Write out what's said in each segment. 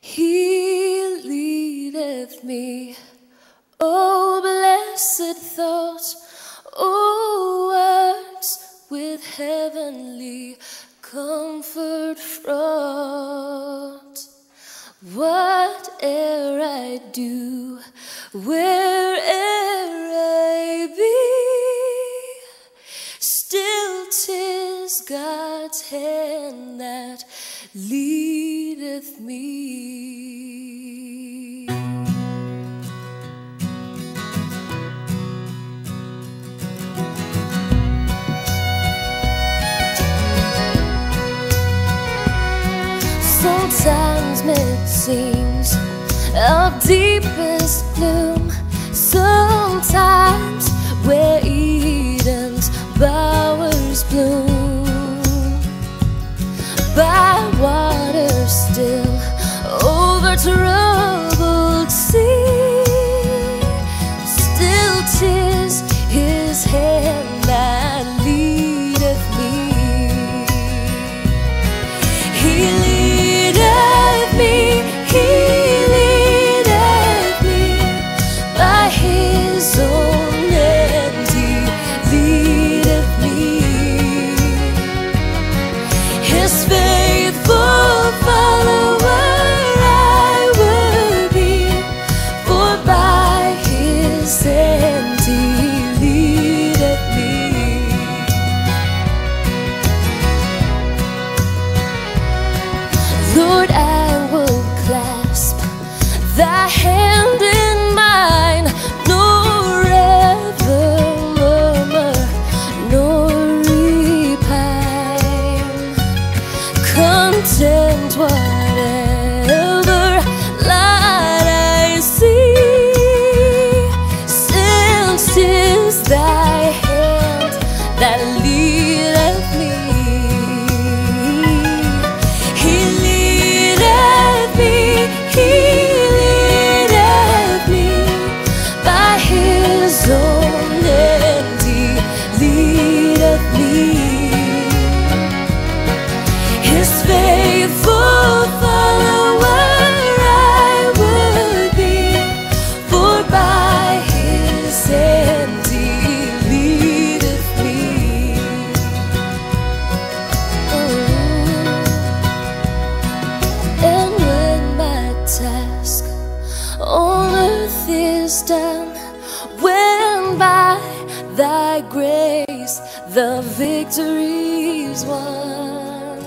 He leadeth me. Oh, blessed thoughts, oh, words with heavenly comfort fraught. Whate'er I do, where'er I be, still 'tis God's hand that leadeth me. Sometimes it seems our deepest gloom, sometimes where Eden's bowers bloom, by water still, over troubled sea, still 'tis His hand that leadeth me. He leadeth me, He leadeth me by His own hand. He leadeth me, His faithful follower I would be, for by His hand He leadeth me. Lord, I will clasp Thy hand in mine, nor ever murmur, nor repine, content whatever light I see, since 'tis Thy hand that leadeth me. He leadeth me, He leadeth me by His own hand. He leadeth me, His faithful follower I would be, for by His hand He leadeth me. And when my task on earth is done, when by Thy grace the victory's won,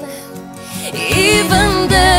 even then